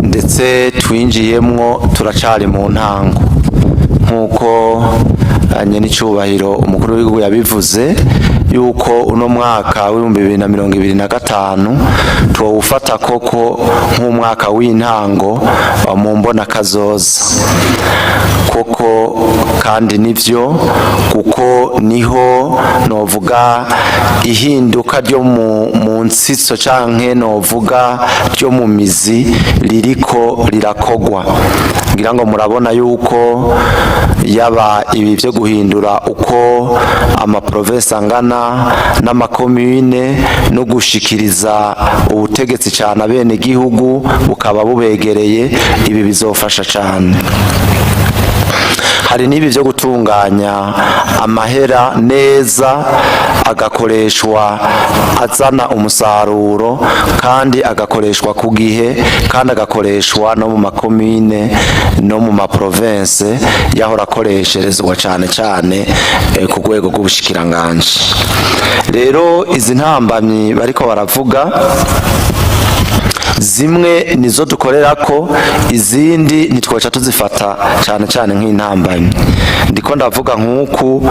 ndetse twinjiyemwo turacari mu ntango, nk'uko nyenicubahiro umukuru w'igihugu yabivuze yuko uno mwaka w'2025 tuwufata koko nk'umwaka w'intango mu mbona kazoza koko, kandi nivyo kuko niho novuga ihinduka ryo mu nsitso canke novuga ryo mu mizi ririko rirakogwa. Ngira ngo murabona yuko yaba ibi vyo guhindura uko amaprovinsi angana n'amakomune no gushikiriza ubutegetsi cyane abene gihugu bukaba bubegereye, ibi bizofasha cyane. Hari n'ibi byo gutunganya amahera neza agakoreshwa azana umusaruro kandi agakoreshwa ku gihe kandi agakoreshwa no mu makomine no mu maprovince yahora akoresherezwa cyane cyane ku rwego rw'ubushikiranganje. Rero izi ntambamyi bariko baravuga zimwe nizo dukorerako, izindi nitwoca tuzifata cyane cyane nk'intambamyi. Ndiko ndavuga nk'uku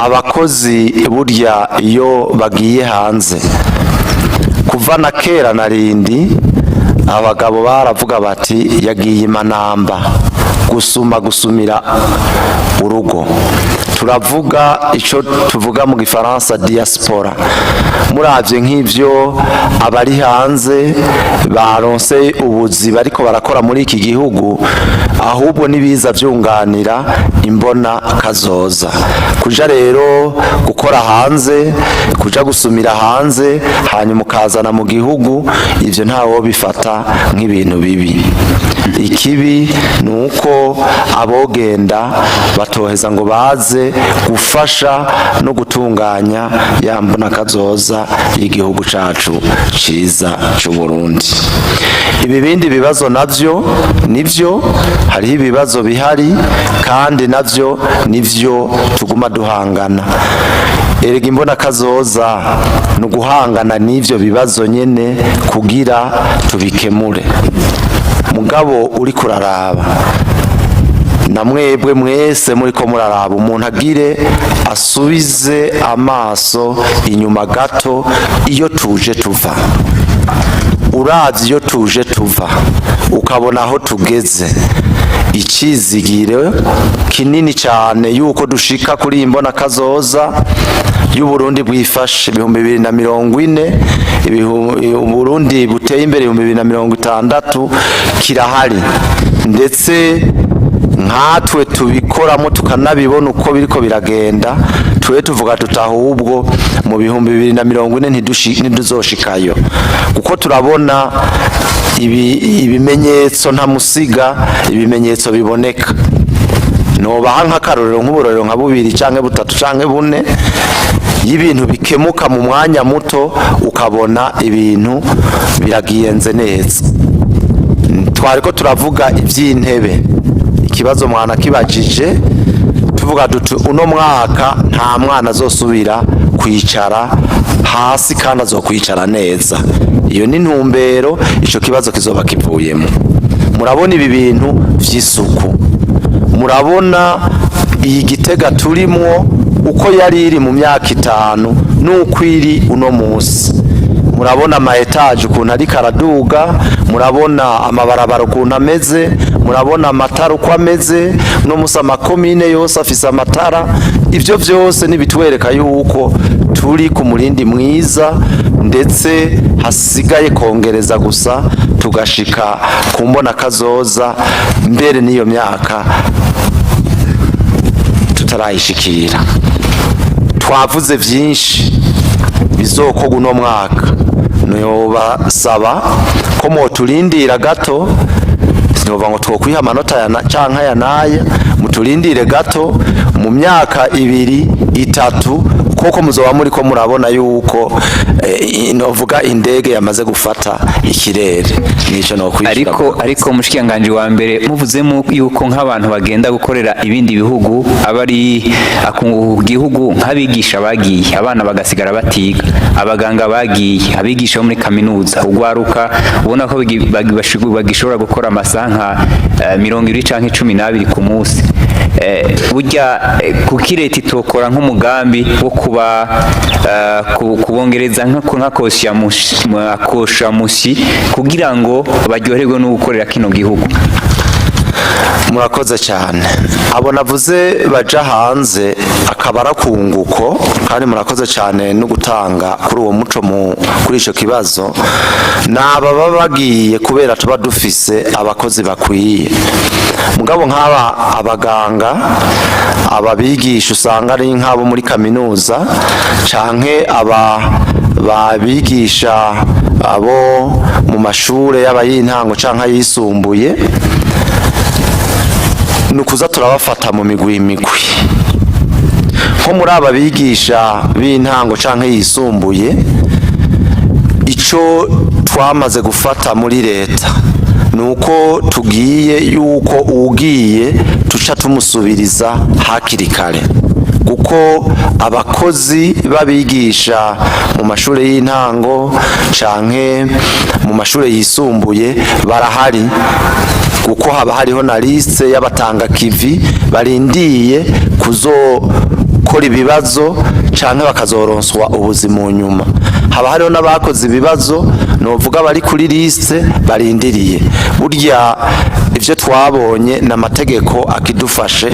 abakozi burya iyo bagiye hanze kuva na kera na rindi, abagabo baravuga bati yagiye imanamba gusumira urugo. Turavuga ico tuvuga mu gifaransa diaspora. Muravye nk'ivyo abari hanze baronse ubuzi bariko barakora muri iki gihugu, ahubwo nibiza vyunganira imbona kazoza. Kuja rero gukora hanze, kuja gusumira hanze hanyuma ukazana mu gihugu, ivyo ntawo bifata nk'ibintu bibi. Ikibi nuko abogenda batoheza ngo baze gufasha no gutunganya ya mbona kazoza y'igihugu cacu ciza c'u Burundi. Ibi bindi bibazo navyo nivyo, hariho ibibazo bihari kandi navyo nivyo tuguma duhangana. Erega imbona kazoza no guhangana n'ivyo bibazo nyene kugira tubikemure. Mugabo uri kuraraba na mwebwe mwese muriko muraraba, umuntu agire asubize amaso inyuma gato iyo tuje tuva. Uravye iyo tuje tuva ukabona aho tugeze, icizigiro kinini cyane yuko dushika kuri imbona kazoza y'Uburundi bwifashe 2040, Uburundi buteye imbere 2060 kirahari. Ndetse nkatwe tubikoramo tukanabibona uko biriko biragenda twe tuvuga tutahubwo mu 2040 ntiduzoshikayo kuko turabona ibimenyetso ntamusiga ibimenyetso biboneka nobaha nk'akarorero nk'uburorero nka 2 canke 3 canke 4 y'ibintu bikemuka mu mwanya muto ukabona ibintu biragiyenze neza. Twariko turavuga iby'intebe ikibazo mwana kibajije tuvuga dutu uno mwaka nta mwana azosubira kwicara hasi kandi azokwicara neza. Iyo ni ntumbero ico kibazo kizoba kivuyemo. Murabona ibi bintu vy'isuku, murabona iyi Gitega turimwo uko yari iri mu myaka 5 nuko iri uno munsi. Murabona ama etage ukuntu ari karaduga, murabona amabarabara ukuntu ameze, murabona amatara uko ameze, no musa makomine yose afise amatara. Ivyo vyose nibitwereka yuko turi ku murindi mwiza, ndetse hasigaye kongereza gusa tugashika kumbona kazoza mbere n'iyo myaka tutarayishikira. Twavuze vyinshi bizokorwa uno mwaka, nobasaba ko moturindira gato, sinova ngo twokwiha amanota canka yanaya, muturindire gato mu myaka 2-3 koko muzoba muri ko murabona yuko novuga indege yamaze gufata ikirere. Nico no kwishika ariko mushikanganje wa mbere muvuzemo yuko nk'abantu bagenda gukorera ibindi bihugu abari akungu gihugu nk'abigisha bagiye abana bagasigara batiga, abaganga bagiye, abigisha muri kaminuza, ugwaruka ubona ko bagishobora gukora amasaha 20 canke 12 ku munsi. Burya kuki leta itokora nk'umugambi wo kuba kubongereza nk'akosha mushi kugira ngo baryoherwe no gukorera kino gihugu. Murakoze cyane. Abo navuze baja hanze akabara kunguko, kandi murakoze cyane no gutanga kuri uwo muco kuri ico kibazo. Naba babagiye kubera tuba dufise abakozi bakwiye. Mugabo nk'aba abaganga, ababigisha usanga ari nk'abo muri kaminuza canke babigisha abo mu mashure y'abayintango canke yisumbuye, nukuza turabafata mu migwi nko muri aba bigisha b'intango canke yisumbuye. Ico twamaze gufata muri leta nuko tugiye yuko ugiye tuca tumusubiriza hakiri kare, kuko abakozi babigisha mu mashure y'intango canke mu mashure yisumbuye barahari, kuko haba hariho na liste y'abatanga kivi barindiye kuzokora ibibazo canke bakazoronswa ubuzima nyuma. Haba hariho n'abakoze ibibazo novuga bari kuri liste barindiriye. Burya ivyo twabonye n'amategeko akidufashe,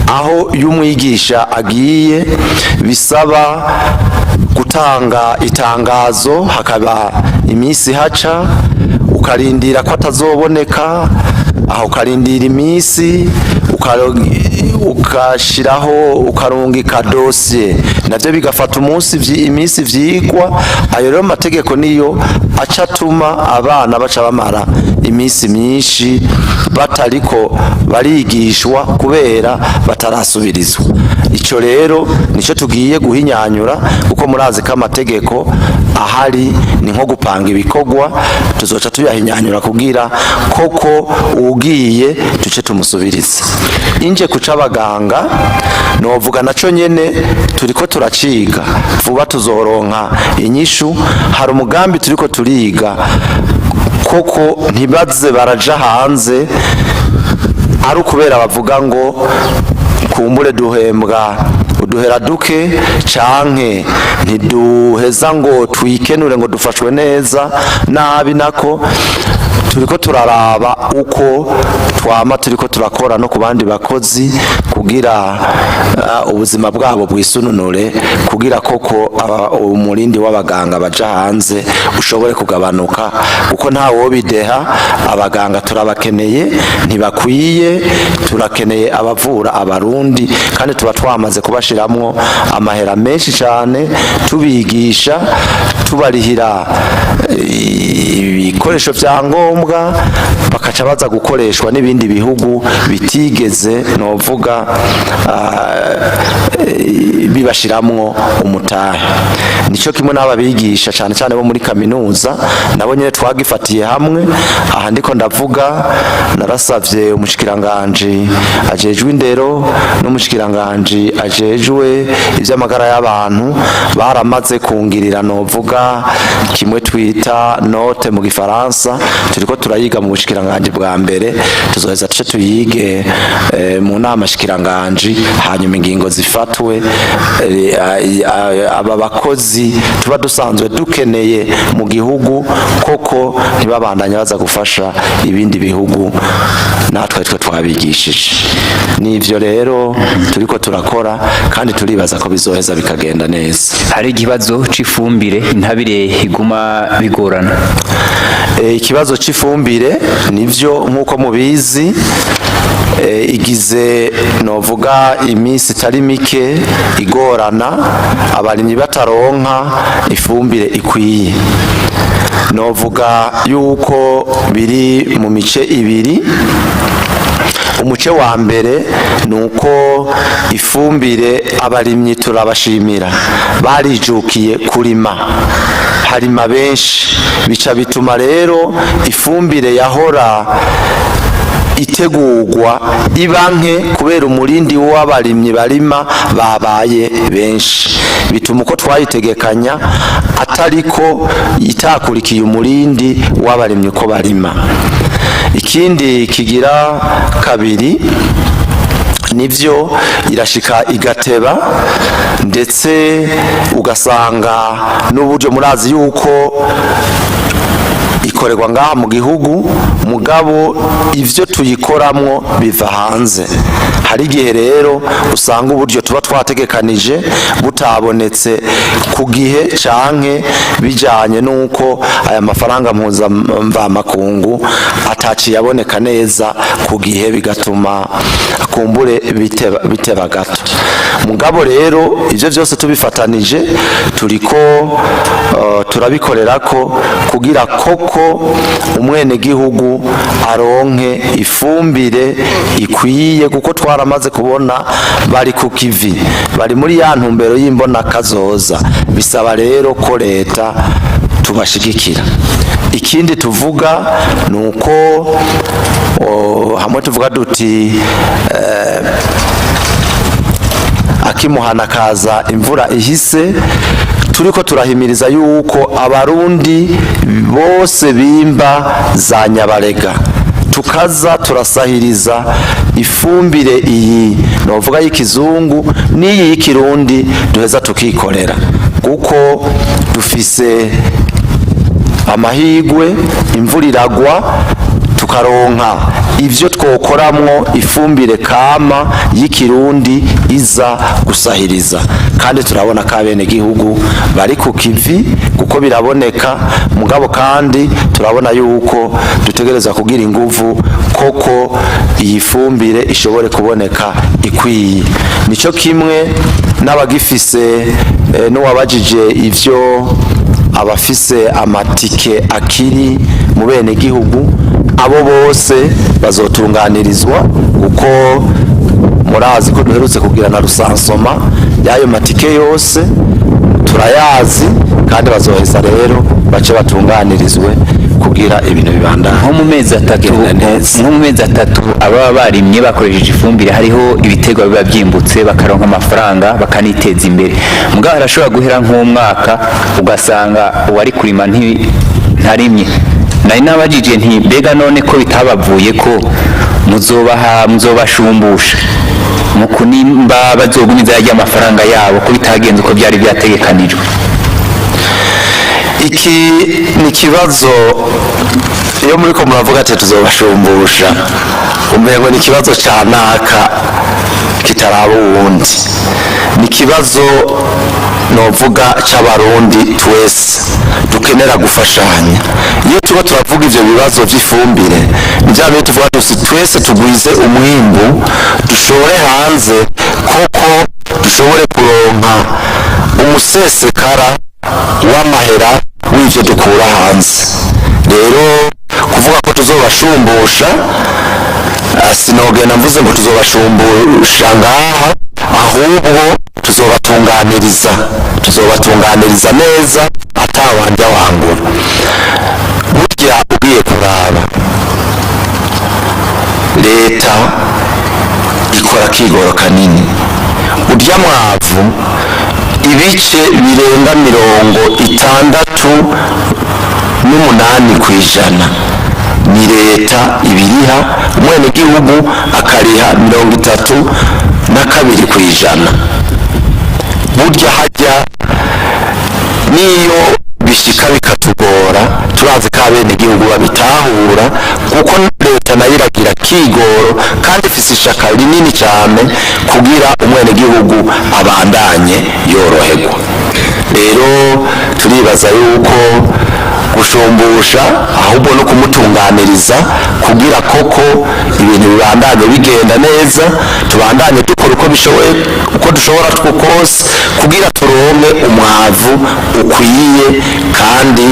aho y'umwigisha agiye bisaba gutanga itangazo, hakaba imisi haca ukarindira ko atazoboneka, aho ukarindira imisi ukashiraho ukarungika dossier, navyo bigafata imisi vyigwa. Ayo rero amategeko niyo acatuma abana baca bamara imisi myinshi batariko barigishwa kubera batarasubirizwa. Ico rero nico tugiye guhinyanyura, kuko murazi ko amategeko ahari ni nko gupanga ibikorwa, tuzoca tuyahinyanyura kugira koko ugiye tuce tumusubirize. Inje kuca abaganga novuga naco nyene turiko turaciga, vuba tuzoronka inyishu. Hari umugambi turiko turiga koko ntibaze baraja hanze ari ukubera bavuga ngo kumbure duhembwa uduhera duke canke ntiduheza ngo twikenure ngo dufashwe neza nabi. Nako turiko turaraba uko twama turiko turakora no ku bandi bakozi kugira ubuzima bwabo bwisununure kugira koko umurindi w'abaganga baja hanze ushobore kugabanuka kuko nta wobideha abaganga turabakeneye ntibakwiye turakeneye abavura abarundi kandi tuba twamaze kubashiramwo amahera menshi cyane tubigisha tubarihira ibikoresho vya ngombwa bakaca baza gukoreshwa n'ibindi bihugu bitigeze novuga bibashiramwo umutahe nico kimwe n'ababigisha cyane cyane bo muri kaminuza nabo nyene twagifatiye hamwe aha ndiko ndavuga narasavye umushikiranganje ajejwe indero n'umushikiranganje ajejwe ivy'amagara y'abantu baramaze kungirira novuga kimwe twita note mu gifaransa turiko turayiga mu bushikiranganje bwa mbere tuzoheza tuce tuyige mu nama shikiranganje hanyuma ingingo zifatwe aba bakozi tuba dusanzwe dukeneye mu gihugu koko ntibabandanya baza gufasha ibindi bihugu natwe twe twabigishije nivyo rero turiko turakora kandi turibaza ko bizoheza bikagenda neza. Hari ikibazo c'ifumbire intabire iguma bigorana. Ikibazo c'ifumbire nivyo nkuko mubizi igize novuga iminsi itari mike igorana abarimyi bataronka ifumbire ikwiye novuga yuko biri mu mice ibiri. Umuce wa mbere nuko ifumbire abarimyi turabashimira barijukiye kurima harima benshi bica bituma rero ifumbire yahora itegurwa ibanke kubera umurindi w'abarimyi barima babaye benshi bituma uko twayitegekanya atariko itakurikiye umurindi w'abarimyi uko barima. Ikindi kigira kabiri nivyo irashika igateba ndetse ugasanga n'uburyo murazi yuko ikorerwa ngaha mu gihugu mugabo ivyo tuyikoramwo biva hanze. Hari igihe rero usanga uburyo tuba twategekanije butabonetse ku gihe canke bijanye nuko aya mafaranga mpuzamakungu ataciye aboneka neza ku gihe bigatuma kumbure biteba gato. Mugabo rero ivyo vyose tubifatanije turiko turabikorerako kugira koko umwene gihugu aronke ifumbire ikwiye kuko twaramaze kubona bari ku kivi bari muri ya ntumbero y'imbona kazoza bisaba rero ko leta tubashigikira. Ikindi tuvuga nuko hamwe tuvuga duti akimuhana kaza imvura ihise turiko turahimiriza yuko abarundi bose bimba za Nyabarega tukaza turasahiriza ifumbire iyi novuga y'ikizungu n'iyi y'ikirundi duheza tukikorera kuko dufise amahigwe imvura iragwa tukaronka ivyo twokoramwo ifumbire kama y'ikirundi iza gusahiriza kandi turabona ko abene gihugu bari ku kivi kuko biraboneka mugabo kandi turabona yuko dutegereza kugira inguvu koko iyi fumbire ishobore kuboneka ikwiye. Nico kimwe n'abagifise n'uwabajije ivyo abafise amatike akiri mu bene gihugu abo bose bazotunganirizwa kuko murazi ko duherutse kugira na rusansoma y'ayo matike yose turayazi kandi bazoheza rero bace batunganirizwe kugira ibintu bibandana. Nko mu mezi atatu ababa barimye bakoresheje ifumbire hariho ibiterwa biba byimbutse bakaronka amafaranga bakaniteza imbere. Mugabo harashobora guhera nk'umwaka ugasanga uwari kurima ntarimye. Nari nabajije nti mbega none ko bitabavuye ko muzobashumbusha mu kunimba bazogumiza yarya amafaranga yabo ko bitagenze uko byari byategekanijwe. Iki ni kibazo iyo muri ko muravuga ati tuzobashumbusha umengo ni kibazo canaka kitaraba uwundi ni ikibazo novuga c'abarundi twese dukenera gufashanya. Iyo tuba turavuga ivyo bibazo vy'ifumbire nivya bintu tuvuga tusi twese tugwize umwimbu dushore hanze koko dushobore kuronka umusesekara w'amahera w'ivyo dukura hanze. Rero kuvuga ko tuzobashumbusha sinogenda mvuze ngo tuzobashumbusha ngaha, ahubwo tuzobatunganiriza neza atawanja wangura. Burya ugiye kuraba leta ikora kigoro kanini, urya mwavu ibice birenga 68% ni leta ibiriha, umwene gihugu akariha 32%. Burya hajya niyo bishika bikatugora turazi ko abene gihugu babitahura, kuko leta nayo iragira kigoro kandi ifise ishaka rinini cyane kugira umwene gihugu abandanye yoroherwa. Rero turibaza yuko gushumbusha ahubwo no kumutunganiriza kugira koko ibintu bibandanye bigenda neza, tubandanye dukora uko dushobora kose kugira turonke umwavu ukwiye kandi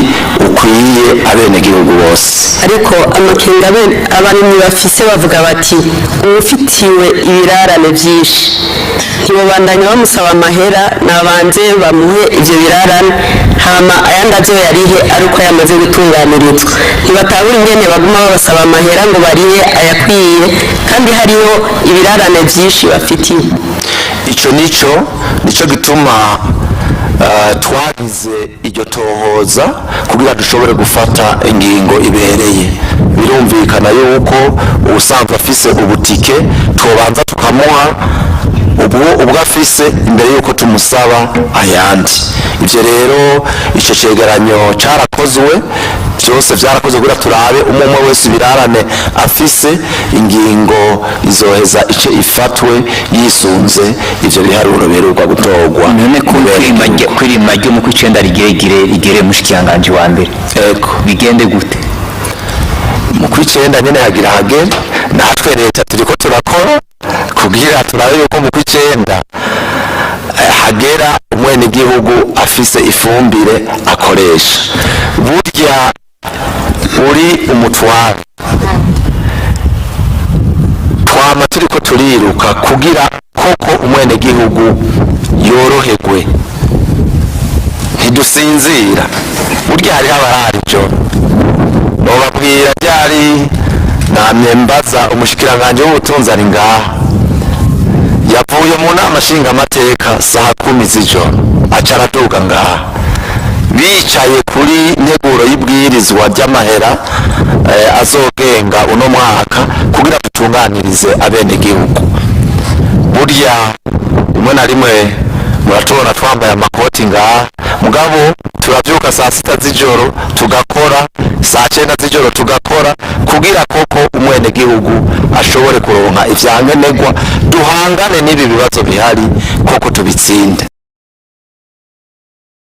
ukwiye abenegihugu bose. Ariko amakenga abarimyi bafise bavuga bati ufitiwe ibirarane vyinshi ntibobandanya bamusaba amahera nabanze bamuhe ivyo birarane hama ayandi azo yarihe aruko yamaze gutunganirizwa. Ntibatabura ingene baguma babasaba amahera ngo barihe ayakwiye kandi hariho ibirarane vyinshi bafitiye. Ico nico gituma twagize iryo tohoza kugira dushobore gufata ingingo ibereye. Birumvikana yuko ubusanzwe afise ubutike twobanza tukamuha ubwo afise imbere yuko tumusaba ayandi. Ivyo rero ico cegeranyo carakozwe, byose vyarakozwe kugira turabe umwe wese ibirarane afise, ingingo izoheza ice ifatwe yisunze ivyo biharuro biheruka gutorwa. None kwirima ryo mu kw'icenda rigere mushikiranganje wa mbere bigende gute? Mu kw'icenda nyene hagira hagere, natwe leta turiko turakora kugira turabe yuko mu kw'icenda hagera umwene gihugu afise ifumbire akoresha. Burya uri umutware twama turiko turiruka kugira koko umwene gihugu yoroherwe, ntidusinzira. Burya hariho abarara ijoro, nobabwira ryari namye mbaza umushikiranganje w'ubutunzi ari ngaha, yavuye mu nama nshingamateka saa 10 z'ijoro aca araduga ngaha, bicaye kuri nteguro y'ibwirizwa ry'amahera azogenga uno mwaka kugira dutunganirize abenegihugu. Burya rimwe na rimwe muratubona twambaye amakoti ngaha, mugabo turavyuka saa 6 z'ijoro tugakora, saa 9 z'ijoro tugakora kugira koko umwene gihugu ashobore kuronka ivyankenerwa, duhangane n'ibi bibazo bihari koko tubitsinde.